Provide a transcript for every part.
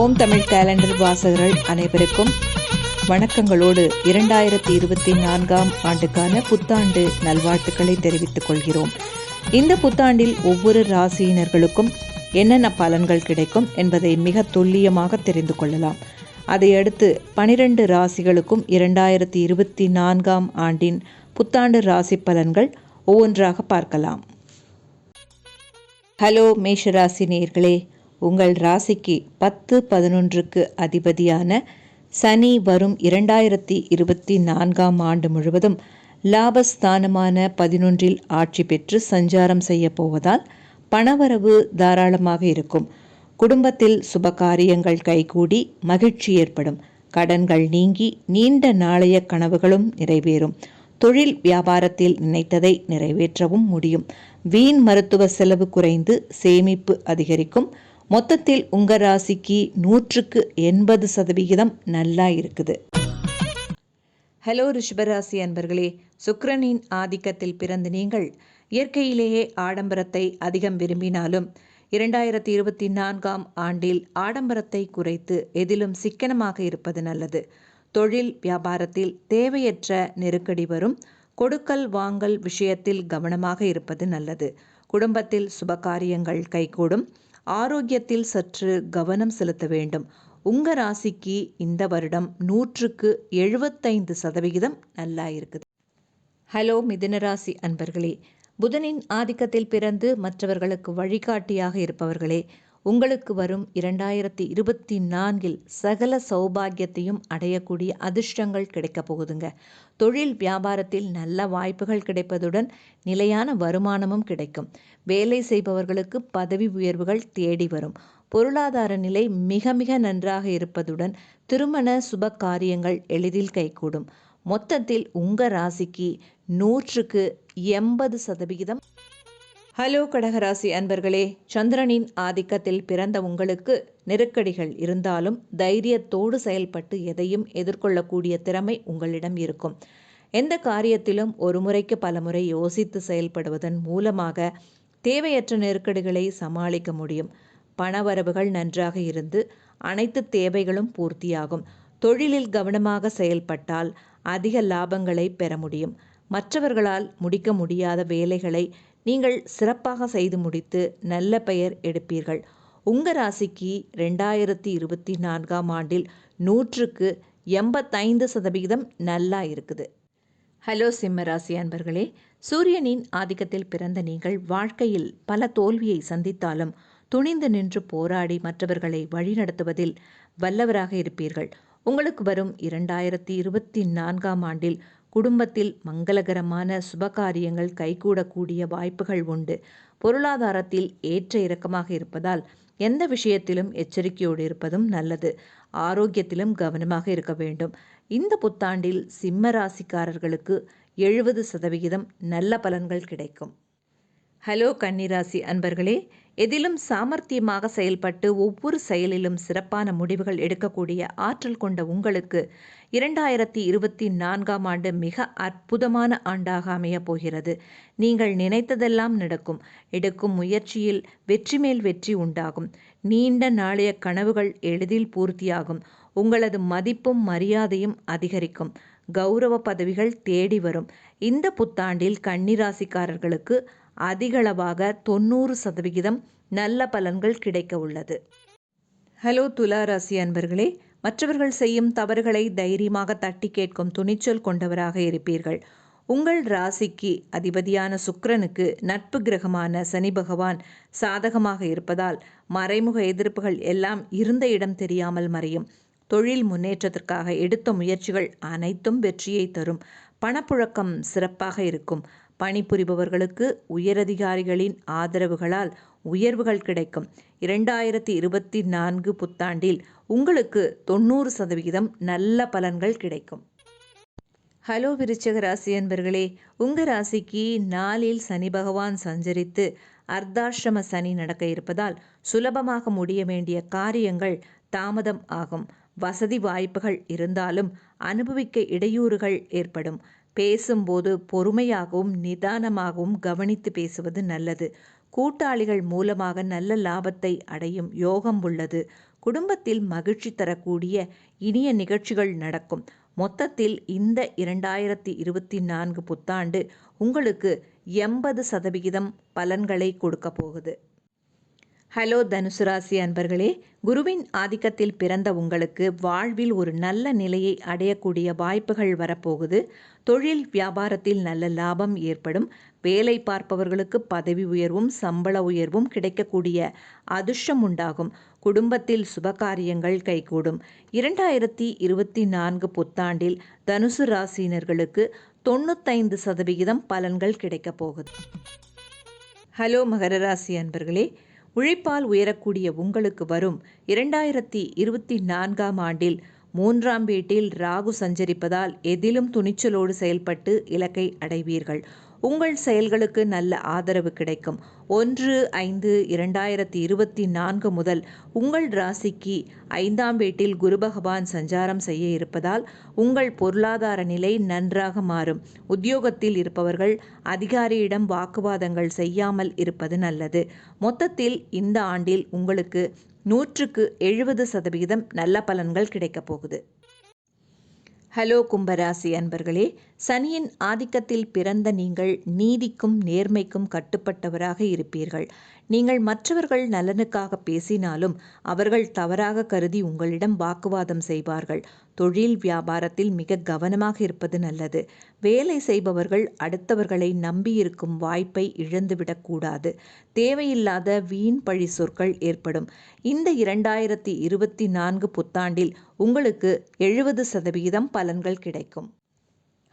ஓம் Tamil calendar வாசகர்கள் அனைவருக்கும் வணக்கங்களோடு 2024 ஆண்டுக்கான புத்தாண்டு நல்வாழ்த்துக்களை தெரிவித்துக் கொள்கிறோம். இந்த புத்தாண்டில் ஒவ்வொரு ராசியினர்களுக்கும் என்னென்ன பலன்கள் கிடைக்கும் என்பதை மிக துல்லியமாக தெரிந்து கொள்ளலாம். அதையடுத்து 12 ராசிகளுக்கும் 2024 ஆண்டின் புத்தாண்டு ராசி பலன்கள் ஒவ்வொன்றாக பார்க்கலாம். ஹலோ மேஷராசி நேயர்களே, உங்கள் ராசிக்கு 10-11க்கு அதிபதியான சனி வரும் 2024 ஆண்டு முழுவதும் லாபஸ்தானமான 11இல் ஆட்சி பெற்று சஞ்சாரம் செய்ய போவதால் பணவரவு தாராளமாக இருக்கும். குடும்பத்தில் சுபகாரியங்கள் கைகூடி மகிழ்ச்சி ஏற்படும். கடன்கள் நீங்கி நீண்ட நாளைய கனவுகளும் நிறைவேறும். தொழில் வியாபாரத்தில் நினைத்ததை நிறைவேற்றவும் முடியும். வீண் மருத்துவ செலவு குறைந்து சேமிப்பு அதிகரிக்கும். மொத்தத்தில் உங்க ராசிக்கு 100% நல்லா இருக்குது. ஹலோ ரிஷபராசி அன்பர்களே, சுக்கிரனின் ஆதிக்கத்தில் பிறந்த நீங்கள் இயற்கையிலேயே ஆடம்பரத்தை அதிகம் விரும்பினாலும் 2024 ஆண்டில் ஆடம்பரத்தை குறைத்து எதிலும் சிக்கனமாக இருப்பது நல்லது. தொழில் வியாபாரத்தில் தேவையற்ற நெருக்கடி வரும். கொடுக்கல் வாங்கல் விஷயத்தில் கவனமாக இருப்பது நல்லது. குடும்பத்தில் சுபகாரியங்கள் கைகூடும். ஆரோக்கியத்தில் சற்று கவனம் செலுத்த வேண்டும். உங்க ராசிக்கு இந்த வருடம் 100% நல்லா இருக்குது. ஹலோ மிதுனராசி அன்பர்களே, புதனின் ஆதிக்கத்தில் பிறந்து மற்றவர்களுக்கு வழிகாட்டியாக இருப்பவர்களே, உங்களுக்கு வரும் 2024 சகல சௌபாகியத்தையும் அடையக்கூடிய அதிர்ஷ்டங்கள் கிடைக்க போகுதுங்க. தொழில் வியாபாரத்தில் நல்ல வாய்ப்புகள் கிடைப்பதுடன் நிலையான வருமானமும் கிடைக்கும். வேலை செய்பவர்களுக்கு பதவி உயர்வுகள் தேடி வரும். பொருளாதார நிலை மிக மிக நன்றாக இருப்பதுடன் திருமண சுப காரியங்கள் எளிதில் கைகூடும். மொத்தத்தில் உங்க ராசிக்கு 100%. ஹலோ கடகராசி அன்பர்களே, சந்திரனின் ஆதிக்கத்தில் பிறந்த உங்களுக்கு நெருக்கடிகள் இருந்தாலும் தைரியத்தோடு செயல்பட்டு எதையும் எதிர்கொள்ளக்கூடிய திறமை உங்களிடம் இருக்கும். எந்த காரியத்திலும் ஒரு முறைக்கு பலமுறை யோசித்து செயல்படுவதன் மூலமாக தேவையற்ற நெருக்கடிகளை சமாளிக்க முடியும். பணவரவுகள் நன்றாக இருந்து அனைத்து தேவைகளும் பூர்த்தியாகும். தொழிலில் கவனமாக செயல்பட்டால் அதிக லாபங்களை பெற முடியும். மற்றவர்களால் முடிக்க முடியாத வேலைகளை நீங்கள் சிறப்பாக செய்து முடித்து நல்ல பெயர் எடுப்பீர்கள். உங்க ராசிக்கு 2024 ஆண்டில் 100%, நல்லா இருக்குது. ஹலோ சிம்ம ராசி அன்பர்களே, சூரியனின் ஆதிக்கத்தில் பிறந்த நீங்கள் வாழ்க்கையில் பல தோல்வியை சந்தித்தாலும் துணிந்து நின்று போராடி மற்றவர்களை வழிநடத்துவதில் வல்லவராக இருப்பீர்கள். உங்களுக்கு வரும் 2024 ஆண்டில் குடும்பத்தில் மங்களகரமான சுபகாரியங்கள் கைகூடக்கூடிய வாய்ப்புகள் உண்டு. பொருளாதாரத்தில் ஏற்ற இறக்கமாக இருப்பதால் எந்த விஷயத்திலும் எச்சரிக்கையோடு இருப்பதும் நல்லது. ஆரோக்கியத்திலும் கவனமாக இருக்க வேண்டும். இந்த புத்தாண்டில் சிம்ம ராசிக்காரர்களுக்கு 70% நல்ல பலன்கள் கிடைக்கும். ஹலோ கன்னிராசி அன்பர்களே, எதிலும் சாமர்த்தியமாக செயல்பட்டு ஒவ்வொரு செயலிலும் சிறப்பான முடிவுகள் எடுக்கக்கூடிய ஆற்றல் கொண்ட உங்களுக்கு 2024 ஆண்டு மிக அற்புதமான ஆண்டாக அமையப் போகிறது. நீங்கள் நினைத்ததெல்லாம் நடக்கும். எடுக்கும் முயற்சியில் வெற்றி மேல் வெற்றி உண்டாகும். நீண்ட நாளைய கனவுகள் எளிதில் பூர்த்தியாகும். உங்களது மதிப்பும் மரியாதையும் அதிகரிக்கும். கௌரவ பதவிகள் தேடி வரும். இந்த புத்தாண்டில் கன்னிராசிக்காரர்களுக்கு அதிகளவாக 90% நல்ல பலன்கள் கிடைக்க உள்ளது. ஹலோ துலா ராசி அன்பர்களே, மற்றவர்கள் செய்யும் தவறுகளை தைரியமாக தட்டி கேட்கும் துணிச்சல் கொண்டவராக இருப்பீர்கள். உங்கள் ராசிக்கு அதிபதியான சுக்கிரனுக்கு நட்பு கிரகமான சனி பகவான் சாதகமாக இருப்பதால் மறைமுக எதிர்ப்புகள் எல்லாம் இருந்த இடம் தெரியாமல் மறையும். தொழில் முன்னேற்றத்திற்காக எடுத்த முயற்சிகள் அனைத்தும் வெற்றியை தரும். பணப்புழக்கம் சிறப்பாக இருக்கும். பணிபுரிபவர்களுக்கு உயரதிகாரிகளின் ஆதரவுகளால் உயர்வுகள் கிடைக்கும். 2024 புத்தாண்டில் உங்களுக்கு 90% நல்ல பலன்கள் கிடைக்கும். ஹலோ விருச்சிக ராசி அன்பர்களே, உங்க ராசிக்கு 4இல் சனி பகவான் சஞ்சரித்து அர்த்தாஷ்டம சனி நடக்க இருப்பதால் சுலபமாக முடிய வேண்டிய காரியங்கள் தாமதம் ஆகும். வசதி வாய்ப்புகள் இருந்தாலும் அனுபவிக்க இடையூறுகள் ஏற்படும். பேசும்போது பொறுமையாகவும் நிதானமாகவும் கவனித்து பேசுவது நல்லது. கூட்டாளிகள் மூலமாக நல்ல லாபத்தை அடையும் யோகம் உள்ளது. குடும்பத்தில் மகிழ்ச்சி தரக்கூடிய இனிய நிகழ்ச்சிகள் நடக்கும். மொத்தத்தில் இந்த 2024 புத்தாண்டு உங்களுக்கு 80% பலன்களை கொடுக்க போகுது. ஹலோ தனுசு ராசி அன்பர்களே, குருவின் ஆதிக்கத்தில் பிறந்த உங்களுக்கு வாழ்வில் ஒரு நல்ல நிலையை அடையக்கூடிய வாய்ப்புகள் வரப்போகுது. தொழில் வியாபாரத்தில் நல்ல லாபம் ஏற்படும். வேலை பார்ப்பவர்களுக்கு பதவி உயர்வும் சம்பள உயர்வும் கிடைக்கக்கூடிய அதிர்ஷ்டம் உண்டாகும். குடும்பத்தில் சுபகாரியங்கள் கைகூடும். 2024 புத்தாண்டில் தனுசு ராசியினர்களுக்கு 95% பலன்கள் கிடைக்கப் போகுது. ஹலோ மகர ராசி அன்பர்களே, உழைப்பால் உயரக்கூடிய உங்களுக்கு வரும் 2024 ஆண்டில் 3ஆம் வீட்டில் ராகு சஞ்சரிப்பதால் எதிலும் துணிச்சலோடு செயல்பட்டு இலக்கை அடைவீர்கள். உங்கள் செயல்களுக்கு நல்ல ஆதரவு கிடைக்கும். 1/5/2024 முதல் உங்கள் ராசிக்கு 5ஆம் வீட்டில் குரு பகவான் சஞ்சாரம் செய்ய இருப்பதால் உங்கள் பொருளாதார நிலை நன்றாக மாறும். உத்தியோகத்தில் இருப்பவர்கள் அதிகாரியிடம் வாக்குவாதங்கள் செய்யாமல் இருப்பது நல்லது. மொத்தத்தில் இந்த ஆண்டில் உங்களுக்கு 100க்கு 70% நல்ல பலன்கள் கிடைக்கப் போகுது. ஹலோ கும்பராசி அன்பர்களே, சனியின் ஆதிக்கத்தில் பிறந்த நீங்கள் நீதிக்கும் நேர்மைக்கும் கட்டுப்பட்டவராக இருப்பீர்கள். நீங்கள் மற்றவர்கள் நலனுக்காக பேசினாலும் அவர்கள் தவறாக கருதி உங்களிடம் வாக்குவாதம் செய்வார்கள். தொழில் வியாபாரத்தில் மிக கவனமாக இருப்பது நல்லது. வேலை செய்பவர்கள் அடுத்தவர்களை நம்பியிருக்கும் வாய்ப்பை இழந்துவிடக்கூடாது. தேவையில்லாத வீண் பழி சொற்கள் ஏற்படும். இந்த 2024 புத்தாண்டில் உங்களுக்கு 70% பலன்கள் கிடைக்கும்.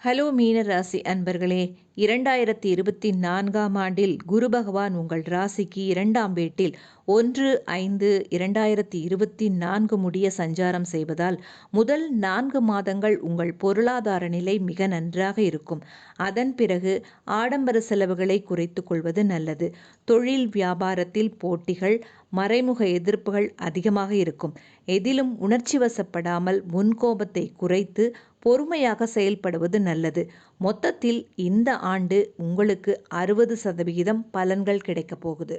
ஹலோ மீன ராசி அன்பர்களே, 2024 ஆண்டில் குரு பகவான் உங்கள் ராசிக்கு 2ஆம் வீட்டில் 1/5/2024 முடிய சஞ்சாரம் செய்வதால் முதல் 4 மாதங்கள் உங்கள் பொருளாதார நிலை மிக நன்றாக இருக்கும். அதன் பிறகு ஆடம்பர செலவுகளை குறைத்து கொள்வது நல்லது. தொழில் வியாபாரத்தில் போட்டிகள், மறைமுக எதிர்ப்புகள் அதிகமாக இருக்கும். எதிலும் உணர்ச்சி வசப்படாமல் முன்கோபத்தை குறைத்து பொறுமையாக செயல்படுவது நல்லது. மொத்தத்தில் இந்த ஆண்டு உங்களுக்கு 60% பலன்கள் கிடைக்கப் போகுது.